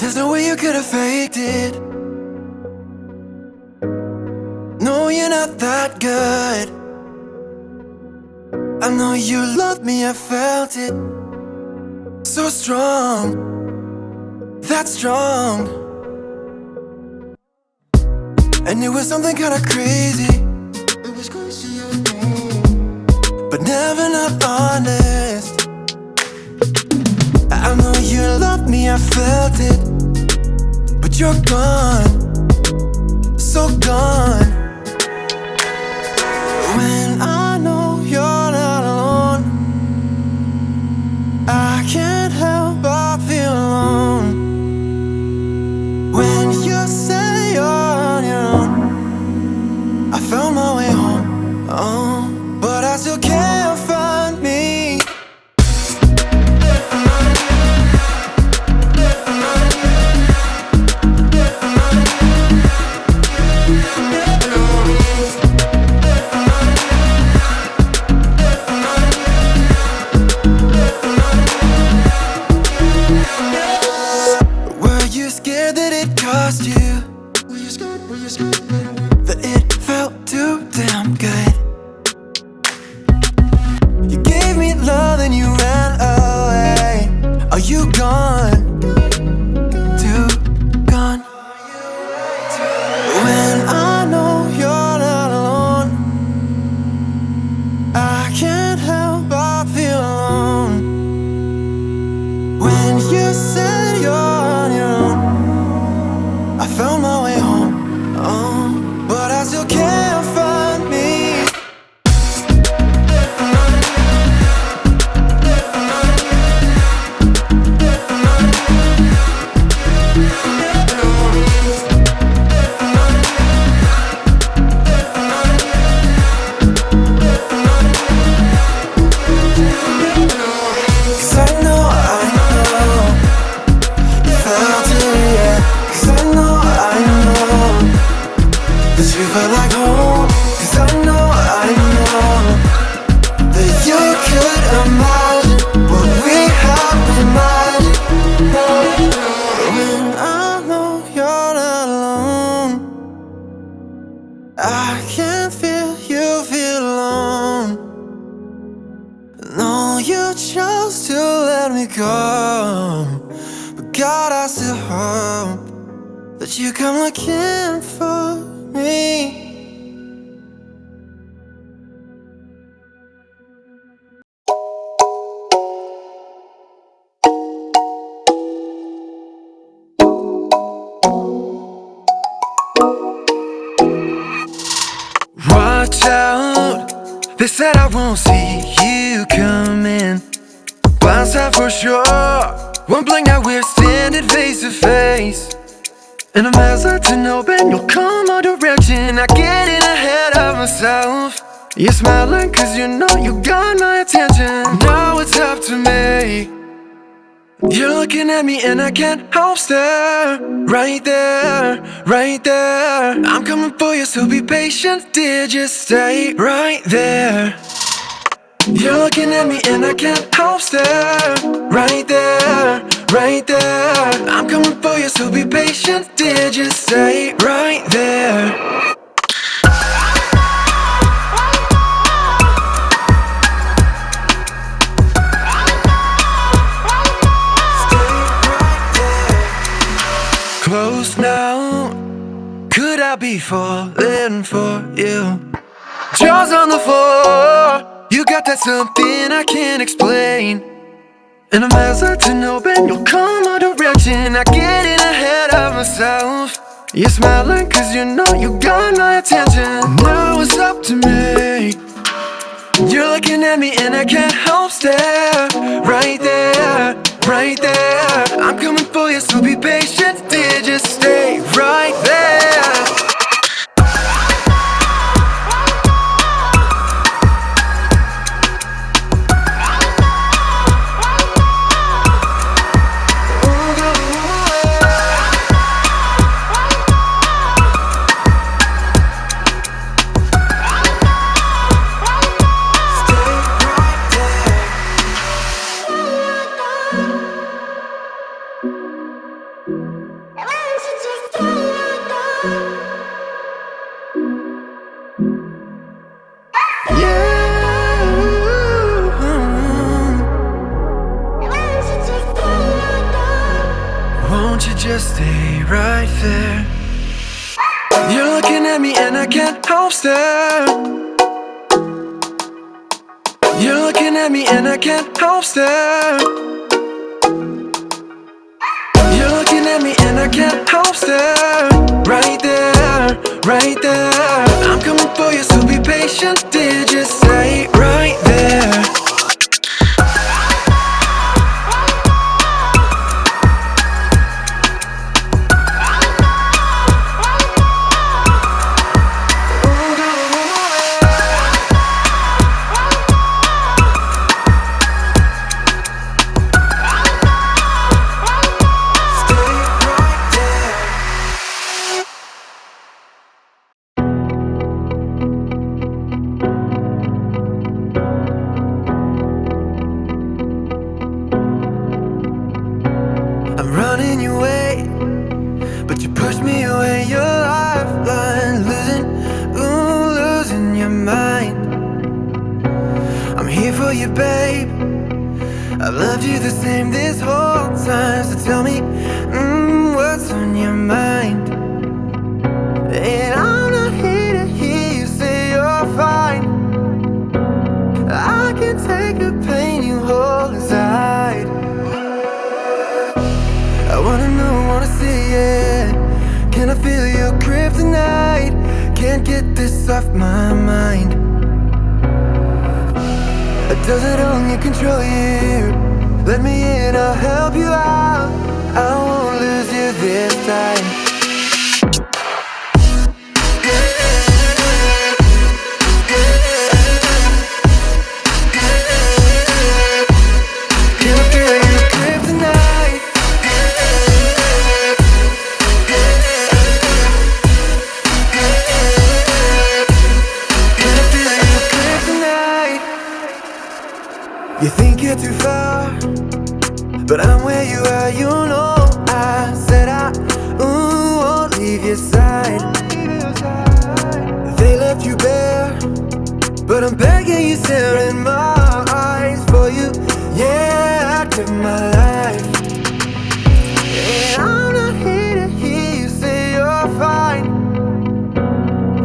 There's no way you could have faked it. No, you're not that good. I know you loved me, I felt it. So strong, that strong. And it was something kinda crazy. It was crazy, but never not honest. I know you loved me, I felt it. But you're gone, so gone. When I know you're not alone, I can't help but feel alone. When you say you're on your own, I found my way home, oh, but I still can't find me. Were you scared that it cost you? Were you scared? That it felt too damn good? You gave me love and you ran away. Are you gone? Too gone. When I know you're not alone, I can't help but feel alone. When you said you're on your own, I found my way home, oh, but I still can't find me. Cause I know you felt it, yeah. Cause I know that you felt like home. Cause I know that you could imagine what we have imagined. When I know you're not alone, I can't feel you feel alone. No, you chose to let me go, but God, I still hope that you come looking for me. Watch out, they said I won't see you coming. Once I for sure, one blink now we're standing face to face. And I'm hesitant, hoping you'll come our direction. I get in ahead of myself. You're smiling cause you know you got my attention. Now it's up to me. You're looking at me and I can't help stare. Right there, right there. I'm coming for you, so be patient, dear, just stay right there. You're looking at me and I can't help stare. Right there, right there. I'm coming for you, so be patient, dear, just stay right there. Close now, could I be falling for you? Jaws on the floor, you got that something I can't explain. And I'm hesitant, hoping you'll come our direction. I get in ahead of myself. You're smiling cause you know you got my attention. Now it's up to me. You're looking at me and I can't help stare. Right there, right there. I'm coming for you, so be patient, dear, just stay right there. just stay right there. You're looking at me and I can't help stare. You're looking at me and I can't help stare. You're looking at me and I can't help stare. Right there, right there. I'm coming for you, so be patient. Did you say right there? I'm running your way, but you push me away. Your lifeline, losing your mind. I'm here for you, babe. I've loved you the same this whole time. So tell me, what's on your mind? And I'm not here to hear you say you're fine. I can take the pain you hold inside. I wanna know, wanna see it. Can I feel your kryptonite? Can't get this off my mind. Does it only control you? Let me in, I'll help you out. I won't lose you this time. Can I feel your kryptonite? You think you're too far, but I'm where you are, you know. I said I won't leave your side. They left you bare, but I'm begging you, stare in my eyes. For you, yeah, I'd give my life. And I'm not here to hear you say you're fine.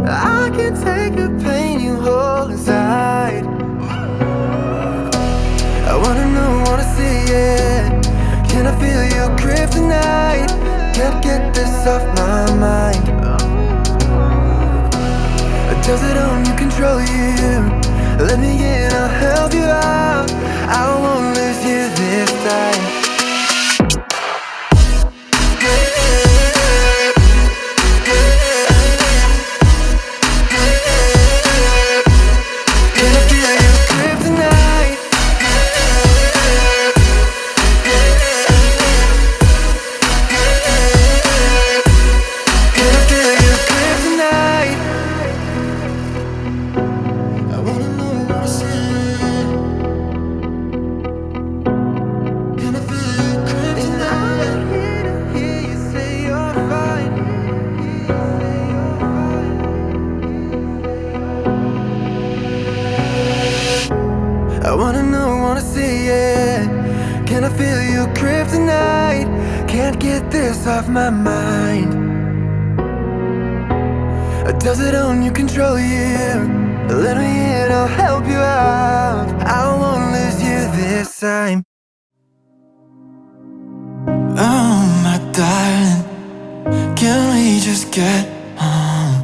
I can take the pain you hold inside. I wanna know, wanna see it. Can I feel your kryptonite? Can't get this off my mind. Does it only control you? Let me in, I'll help you out. I won't lose you this time. Can I feel your kryptonite? Can I feel your kryptonite? I wanna know, wanna see. Can I feel your kryptonite? And I'm here to hear you say you're fine. I wanna know, wanna see it. Can I feel your kryptonite? Can't get this off my mind. Does it own you, control you? Let me in, I'll help you out. I won't lose you this time. Oh my darling, can we just get home?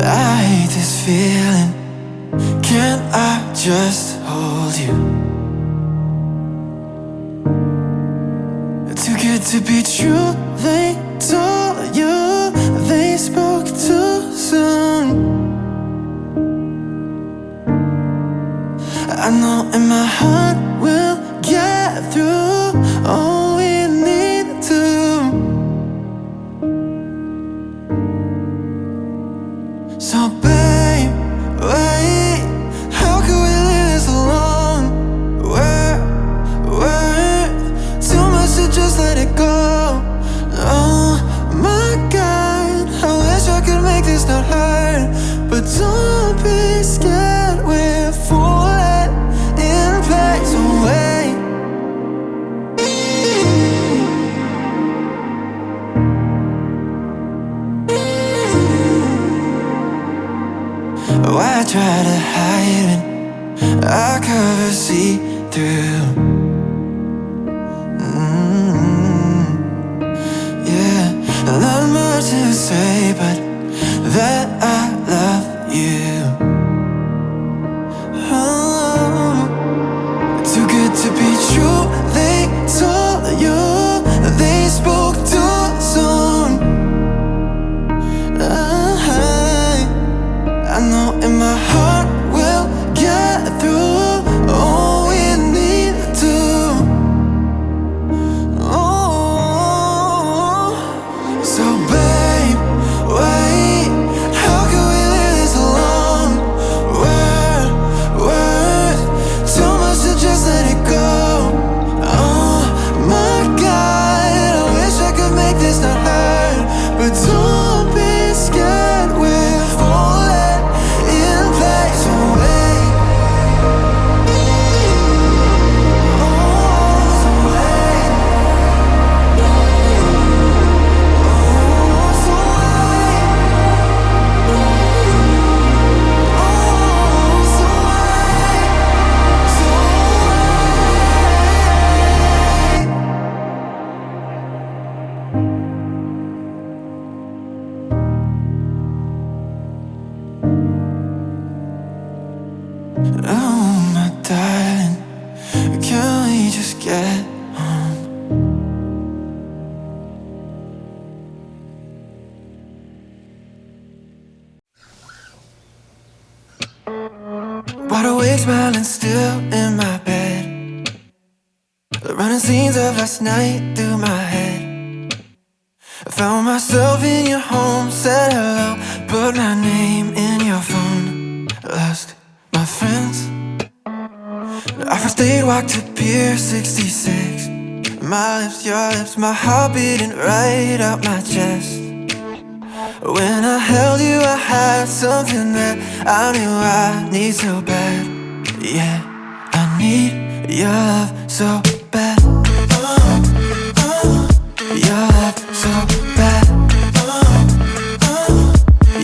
I hate this feeling. Can't I just hold you? Too good to be true, they told you. They spoke too soon. I know in my heart we'll get through all we need to. So babe, wait, how can we live this alone? We're worth too much to just let it go. Oh my God, I wish I could make this not hurt. But don't be scared, we're falling in place. So wait. Why try to hide when our covers see through? Yeah, not much to say, but that I love you. Oh, too good to be true, they told you. They spoke too soon. I know in my heart we'll get through. Oh, we need to. Oh, so babe, wait. How can we live this alone? Worth too much to just let it go. Oh my God, I wish I could make this not hurt, but don't be scared, we're falling in place. So wait, oh, so wait, oh, so wait, oh, so wait. Oh my darling, can we just get home? Wide awake, smiling still in my bed, running scenes of last night through my head. I found myself in your home, said hello, put my name in your phone. Lost my friends. Our first date walked to Pier 66. My lips, your lips, my heart beating right out my chest. When I held you, I had something that I knew I need so bad. Yeah, I need your love so bad. Your love so bad.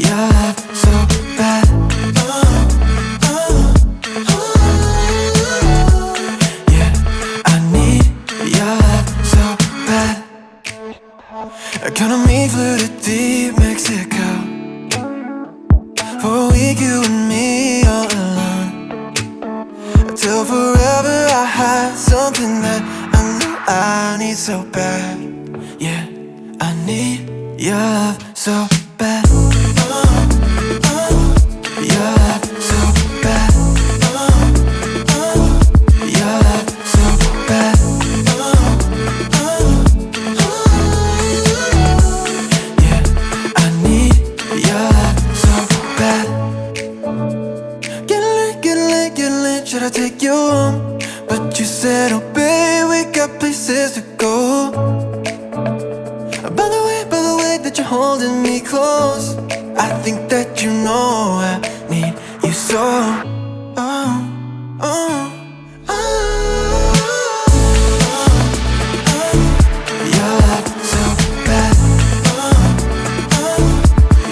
Your love so bad. Yeah, I need your love so bad. Economy flew to deep Mexico for a week, you and me all alone. Till forever I had something that I knew I need so bad. Yeah, I need your love so bad. Your love so bad. Your love so bad. Yeah, I need your love so bad. Get lit, should I take you home? But you said, oh babe, we got places to go. By the way that you're holding me close, I think that you know I need you so. Oh, oh, oh. Your love so bad.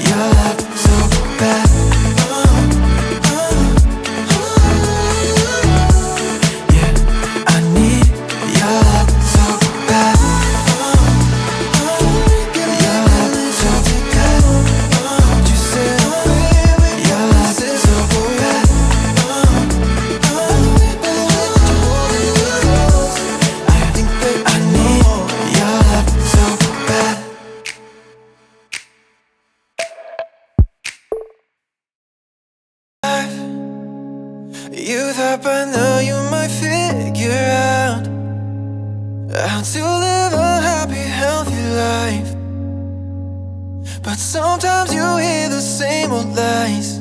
Your love so bad. Yeah, I need your love so bad. You thought by now you might figure out how to live a happy, healthy life, but sometimes you hear the same old lies.